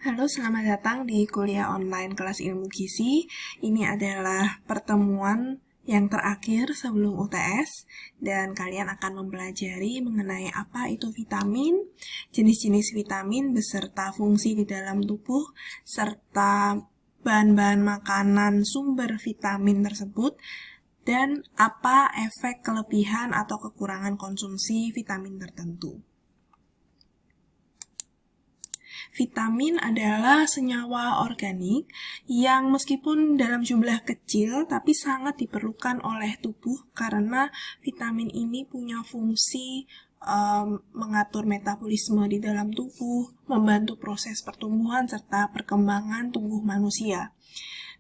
Halo, selamat datang di kuliah online kelas ilmu gizi. Ini adalah pertemuan yang terakhir sebelum UTS dan kalian akan mempelajari mengenai apa itu vitamin, jenis-jenis vitamin beserta fungsi di dalam tubuh, serta bahan-bahan makanan sumber vitamin tersebut, dan apa efek kelebihan atau kekurangan konsumsi vitamin tertentu. Vitamin adalah senyawa organik yang meskipun dalam jumlah kecil tapi sangat diperlukan oleh tubuh karena vitamin ini punya fungsi mengatur metabolisme di dalam tubuh, membantu proses pertumbuhan serta perkembangan tubuh manusia.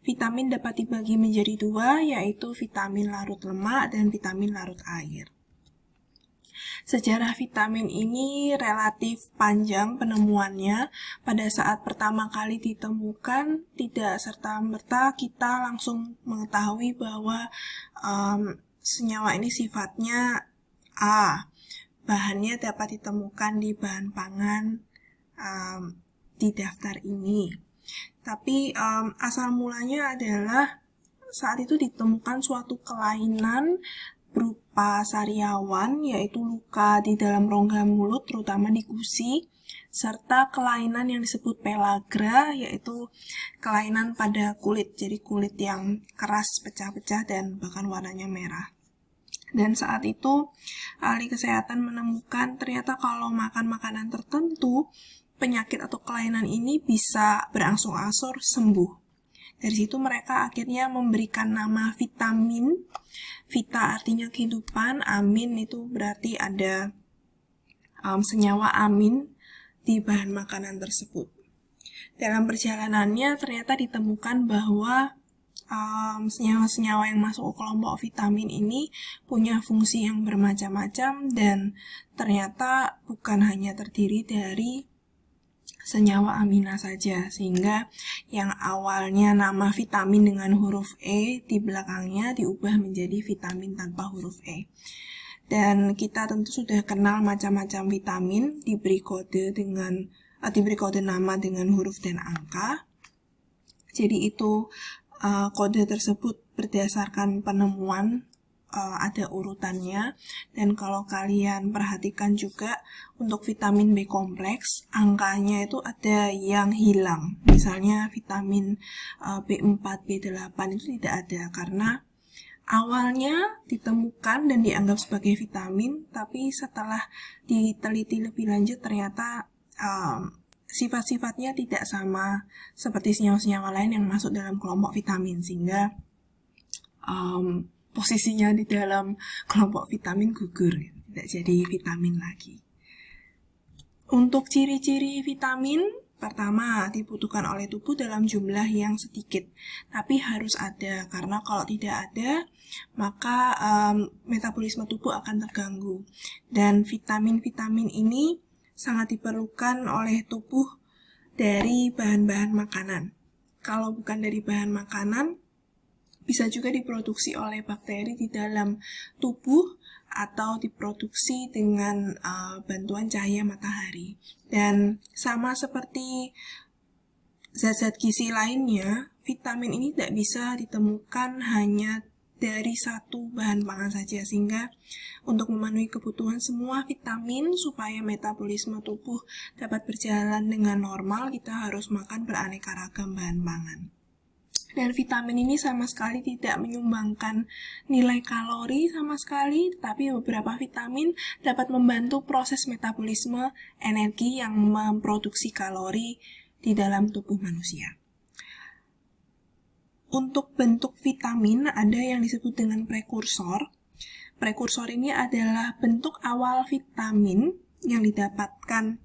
Vitamin dapat dibagi menjadi dua, yaitu vitamin larut lemak dan vitamin larut air. Sejarah vitamin ini relatif panjang penemuannya. Pada saat pertama kali ditemukan, tidak serta-merta kita langsung mengetahui bahwa senyawa ini sifatnya A. Bahannya dapat ditemukan di bahan pangan di daftar ini. Tapi asal mulanya adalah saat itu ditemukan suatu kelainan berupa sariawan, yaitu luka di dalam rongga mulut, terutama di gusi, serta kelainan yang disebut pellagra, yaitu kelainan pada kulit, jadi kulit yang keras, pecah-pecah, dan bahkan warnanya merah. Dan saat itu, ahli kesehatan menemukan ternyata kalau makan makanan tertentu, penyakit atau kelainan ini bisa berangsur-angsur sembuh. Dari situ mereka akhirnya memberikan nama vitamin. Vita artinya kehidupan, amin itu berarti ada senyawa amin di bahan makanan tersebut. Dalam perjalanannya ternyata ditemukan bahwa senyawa-senyawa yang masuk ke kelompok vitamin ini punya fungsi yang bermacam-macam dan ternyata bukan hanya terdiri dari senyawa amina saja, sehingga yang awalnya nama vitamin dengan huruf E di belakangnya diubah menjadi vitamin tanpa huruf E. Dan kita tentu sudah kenal macam-macam vitamin, diberi kode nama dengan huruf dan angka. Jadi itu kode tersebut berdasarkan penemuan, ada urutannya. Dan kalau kalian perhatikan juga untuk vitamin B kompleks, angkanya itu ada yang hilang. Misalnya vitamin B4, B8 itu tidak ada karena awalnya ditemukan dan dianggap sebagai vitamin, tapi setelah diteliti lebih lanjut ternyata sifat-sifatnya tidak sama seperti senyawa-senyawa lain yang masuk dalam kelompok vitamin, sehingga posisinya di dalam kelompok vitamin gugur, tidak jadi vitamin lagi. Untuk ciri-ciri vitamin, pertama, dibutuhkan oleh tubuh dalam jumlah yang sedikit, tapi harus ada, karena kalau tidak ada, maka metabolisme tubuh akan terganggu. Dan vitamin-vitamin ini sangat diperlukan oleh tubuh dari bahan-bahan makanan. Kalau bukan dari bahan makanan, bisa juga diproduksi oleh bakteri di dalam tubuh atau diproduksi dengan bantuan cahaya matahari. Dan sama seperti zat-zat gizi lainnya, vitamin ini tidak bisa ditemukan hanya dari satu bahan pangan saja, sehingga untuk memenuhi kebutuhan semua vitamin supaya metabolisme tubuh dapat berjalan dengan normal, kita harus makan beraneka ragam bahan pangan. Dan vitamin ini sama sekali tidak menyumbangkan nilai kalori sama sekali, tapi beberapa vitamin dapat membantu proses metabolisme energi yang memproduksi kalori di dalam tubuh manusia. Untuk bentuk vitamin ada yang disebut dengan prekursor. Prekursor ini adalah bentuk awal vitamin yang didapatkan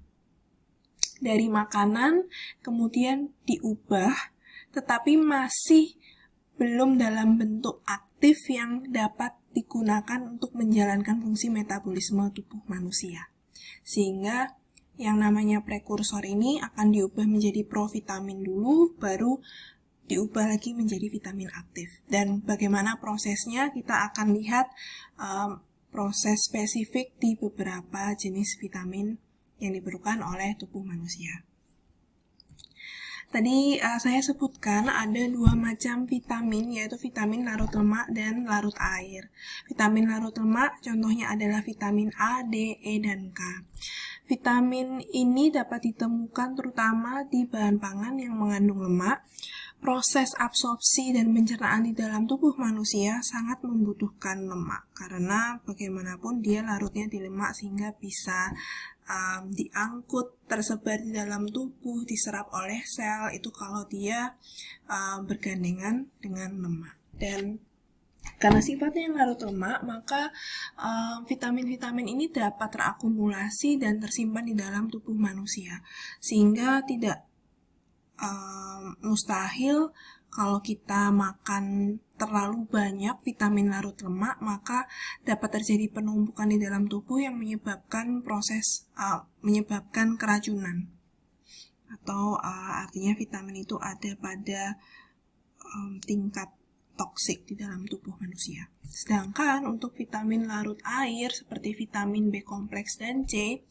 dari makanan, kemudian diubah, tetapi masih belum dalam bentuk aktif yang dapat digunakan untuk menjalankan fungsi metabolisme tubuh manusia. Sehingga yang namanya prekursor ini akan diubah menjadi provitamin dulu, baru diubah lagi menjadi vitamin aktif. Dan bagaimana prosesnya kita akan lihat proses spesifik di beberapa jenis vitamin yang diperlukan oleh tubuh manusia. Tadi saya sebutkan ada dua macam vitamin, yaitu vitamin larut lemak dan larut air. Vitamin larut lemak contohnya adalah vitamin A, D, E, dan K. Vitamin ini dapat ditemukan terutama di bahan pangan yang mengandung lemak. Proses absorpsi dan pencernaan di dalam tubuh manusia sangat membutuhkan lemak, karena bagaimanapun dia larutnya di lemak sehingga bisa diangkut, tersebar di dalam tubuh, diserap oleh sel, itu kalau dia bergandengan dengan lemak. Dan karena sifatnya yang larut lemak, maka vitamin-vitamin ini dapat terakumulasi dan tersimpan di dalam tubuh manusia, sehingga tidak mustahil kalau kita makan terlalu banyak vitamin larut lemak, maka dapat terjadi penumpukan di dalam tubuh yang menyebabkan menyebabkan keracunan, atau artinya vitamin itu ada pada tingkat toksik di dalam tubuh manusia. Sedangkan untuk vitamin larut air seperti vitamin B kompleks dan C,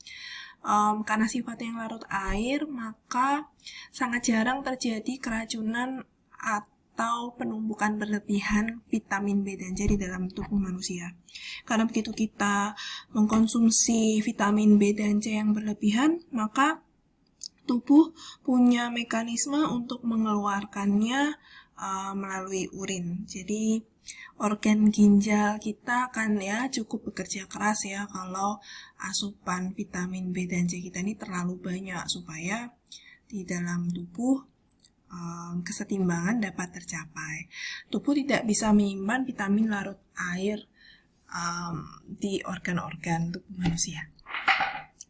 karena sifatnya yang larut air, maka sangat jarang terjadi keracunan atau penumpukan berlebihan vitamin B dan C di dalam tubuh manusia. Karena begitu kita mengkonsumsi vitamin B dan C yang berlebihan, maka tubuh punya mekanisme untuk mengeluarkannya melalui urin. Jadi organ ginjal kita kan cukup bekerja keras kalau asupan vitamin B dan C kita ini terlalu banyak, supaya di dalam tubuh kesetimbangan dapat tercapai. Tubuh tidak bisa menyimpan vitamin larut air di organ-organ tubuh manusia.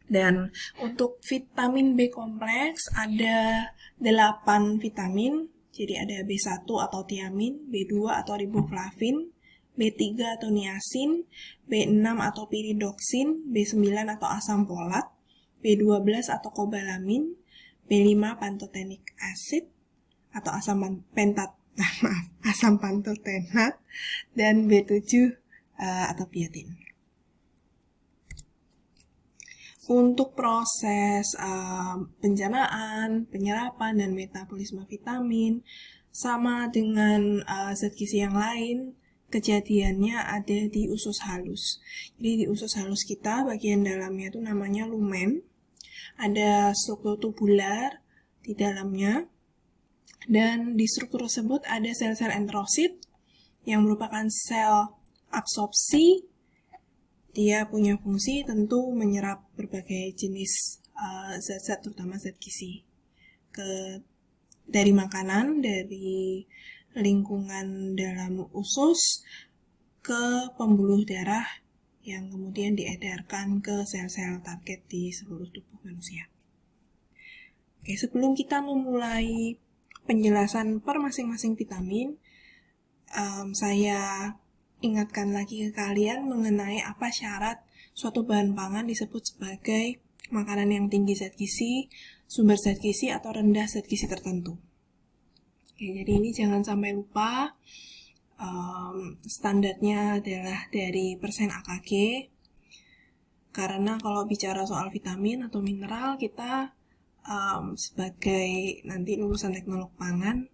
Dan untuk vitamin B kompleks ada 8 vitamin. Jadi ada B1 atau tiamin, B2 atau riboflavin, B3 atau niacin, B6 atau piridoksin, B9 atau asam folat, B12 atau kobalamin, B5 pantothenic acid atau asam pantotenat, dan B7 atau biotin. Untuk proses pencernaan, penyerapan, dan metabolisme vitamin sama dengan zat gizi yang lain, kejadiannya ada di usus halus. Jadi di usus halus kita, bagian dalamnya itu namanya lumen. Ada struktur tubular di dalamnya, dan di struktur tersebut ada sel-sel enterosit yang merupakan sel absorpsi. Dia punya fungsi tentu menyerap berbagai jenis zat-zat, terutama zat gizi, dari makanan, dari lingkungan dalam usus, ke pembuluh darah yang kemudian diedarkan ke sel-sel target di seluruh tubuh manusia. Oke, sebelum kita memulai penjelasan per masing-masing vitamin, saya ingatkan lagi ke kalian mengenai apa syarat suatu bahan pangan disebut sebagai makanan yang tinggi zat gizi, sumber zat gizi, atau rendah zat gizi tertentu. Oke, jadi ini jangan sampai lupa. Standarnya adalah dari persen AKG, karena kalau bicara soal vitamin atau mineral, kita sebagai nanti lulusan teknolog pangan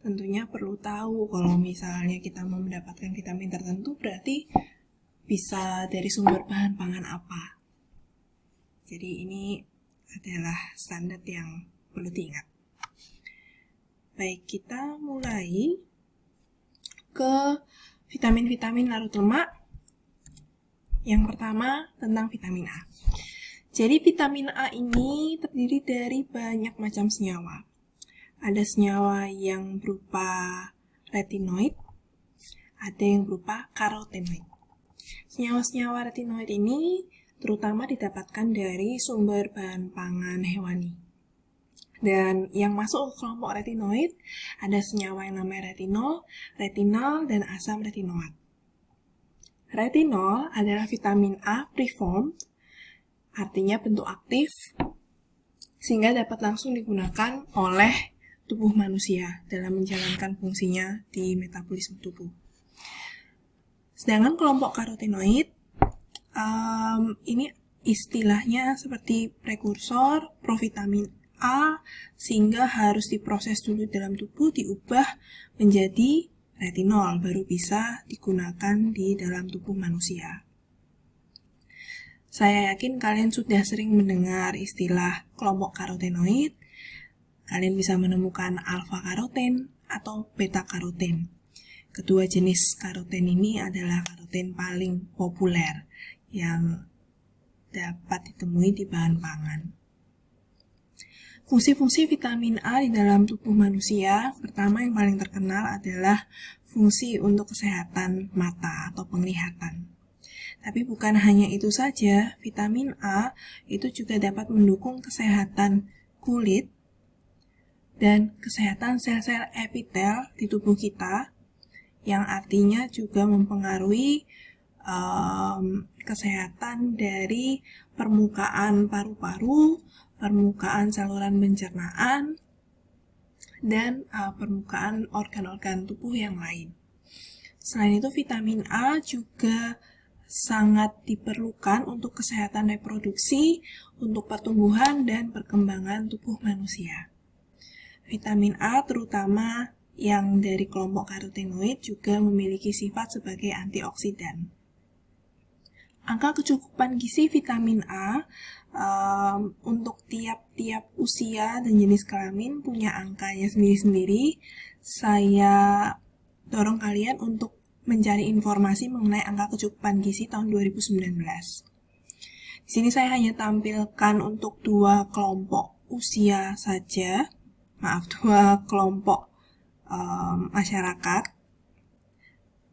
tentunya perlu tahu kalau misalnya kita mau mendapatkan vitamin tertentu berarti bisa dari sumber bahan pangan apa. Jadi ini adalah standar yang perlu diingat. Baik, kita mulai ke vitamin-vitamin larut lemak. Yang pertama tentang vitamin A. Jadi vitamin A ini terdiri dari banyak macam senyawa. Ada senyawa yang berupa retinoid, ada yang berupa karotenoid. Senyawa-senyawa retinoid ini terutama didapatkan dari sumber bahan pangan hewani. Dan yang masuk ke kelompok retinoid ada senyawa yang namanya retinol, retinal, dan asam retinoat. Retinol adalah vitamin A preformed, artinya bentuk aktif, sehingga dapat langsung digunakan oleh tubuh manusia dalam menjalankan fungsinya di metabolisme tubuh. Sedangkan kelompok karotenoid, ini istilahnya seperti prekursor provitamin A sehingga harus diproses dulu dalam tubuh, diubah menjadi retinol, baru bisa digunakan di dalam tubuh manusia. Saya yakin kalian sudah sering mendengar istilah kelompok karotenoid. Kalian bisa menemukan alfa karoten atau beta karoten. Kedua jenis karoten ini adalah karoten paling populer yang dapat ditemui di bahan pangan. Fungsi-fungsi vitamin A di dalam tubuh manusia, pertama yang paling terkenal adalah fungsi untuk kesehatan mata atau penglihatan. Tapi bukan hanya itu saja, vitamin A itu juga dapat mendukung kesehatan kulit dan kesehatan sel-sel epitel di tubuh kita, yang artinya juga mempengaruhi kesehatan dari permukaan paru-paru, permukaan saluran pencernaan, dan permukaan organ-organ tubuh yang lain. Selain itu, vitamin A juga sangat diperlukan untuk kesehatan reproduksi, untuk pertumbuhan dan perkembangan tubuh manusia. Vitamin A terutama yang dari kelompok karotenoid juga memiliki sifat sebagai antioksidan. Angka kecukupan gizi vitamin A untuk tiap-tiap usia dan jenis kelamin punya angkanya sendiri-sendiri. Saya dorong kalian untuk mencari informasi mengenai angka kecukupan gizi tahun 2019. Di sini saya hanya tampilkan untuk dua kelompok usia saja, dua kelompok masyarakat,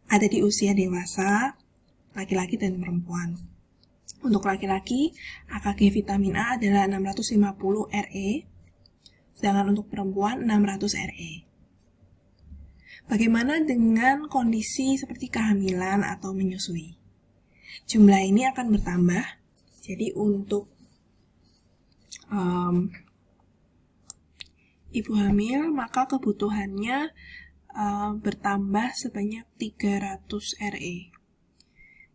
ada di usia dewasa, laki-laki dan perempuan. Untuk laki-laki, AKG vitamin A adalah 650 RE, sedangkan untuk perempuan 600 RE. Bagaimana dengan kondisi seperti kehamilan atau menyusui? Jumlah ini akan bertambah, jadi untuk ibu hamil maka kebutuhannya bertambah sebanyak 300 RE.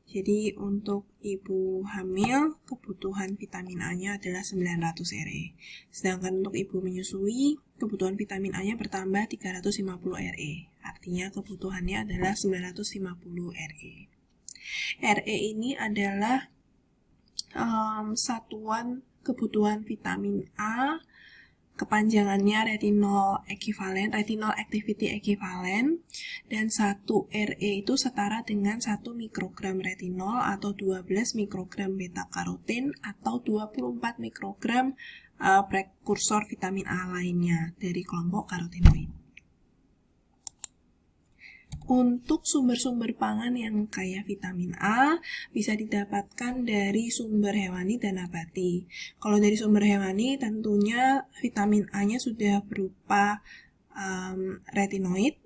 Jadi untuk ibu hamil kebutuhan vitamin A-nya adalah 900 RE. Sedangkan untuk ibu menyusui kebutuhan vitamin A-nya bertambah 350 RE. Artinya kebutuhannya adalah 950 RE. RE ini adalah satuan kebutuhan vitamin A, kepanjangannya retinol activity equivalent, dan 1 RE itu setara dengan 1 mikrogram retinol atau 12 mikrogram beta karoten atau 24 mikrogram prekursor vitamin A lainnya dari kelompok karotenoid. Untuk sumber-sumber pangan yang kaya vitamin A bisa didapatkan dari sumber hewani dan nabati. Kalau dari sumber hewani tentunya vitamin A-nya sudah berupa retinoid.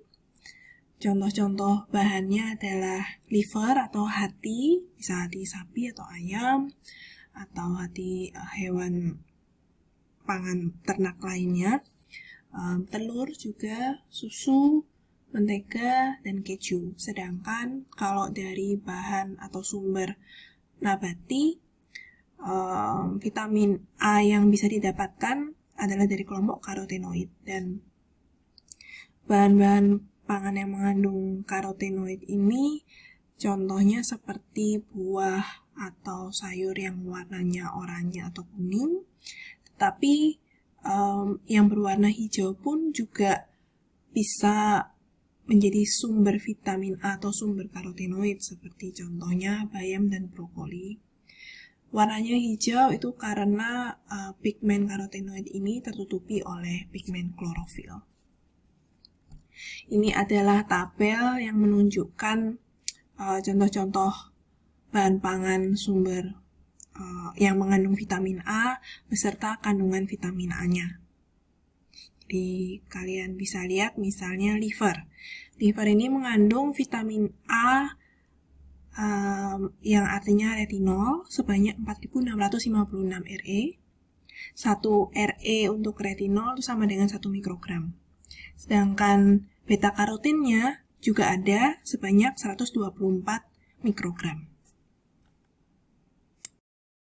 Contoh-contoh bahannya adalah liver atau hati, bisa hati sapi atau ayam, atau hati hewan pangan ternak lainnya. Telur juga, susu, mentega, dan keju. Sedangkan kalau dari bahan atau sumber nabati, vitamin A yang bisa didapatkan adalah dari kelompok karotenoid. Dan bahan-bahan pangan yang mengandung karotenoid ini contohnya seperti buah atau sayur yang warnanya oranye atau kuning. Tetapi yang berwarna hijau pun juga bisa menjadi sumber vitamin A atau sumber karotenoid, seperti contohnya bayam dan brokoli. Warnanya hijau itu karena pigmen karotenoid ini tertutupi oleh pigmen klorofil. Ini adalah tabel yang menunjukkan contoh-contoh bahan pangan sumber yang mengandung vitamin A beserta kandungan vitamin A-nya. Jadi kalian bisa lihat misalnya liver. Liver ini mengandung vitamin A yang artinya retinol sebanyak 4.656 RE. 1 RE untuk retinol itu sama dengan 1 mikrogram. Sedangkan beta karotennya juga ada sebanyak 124 mikrogram.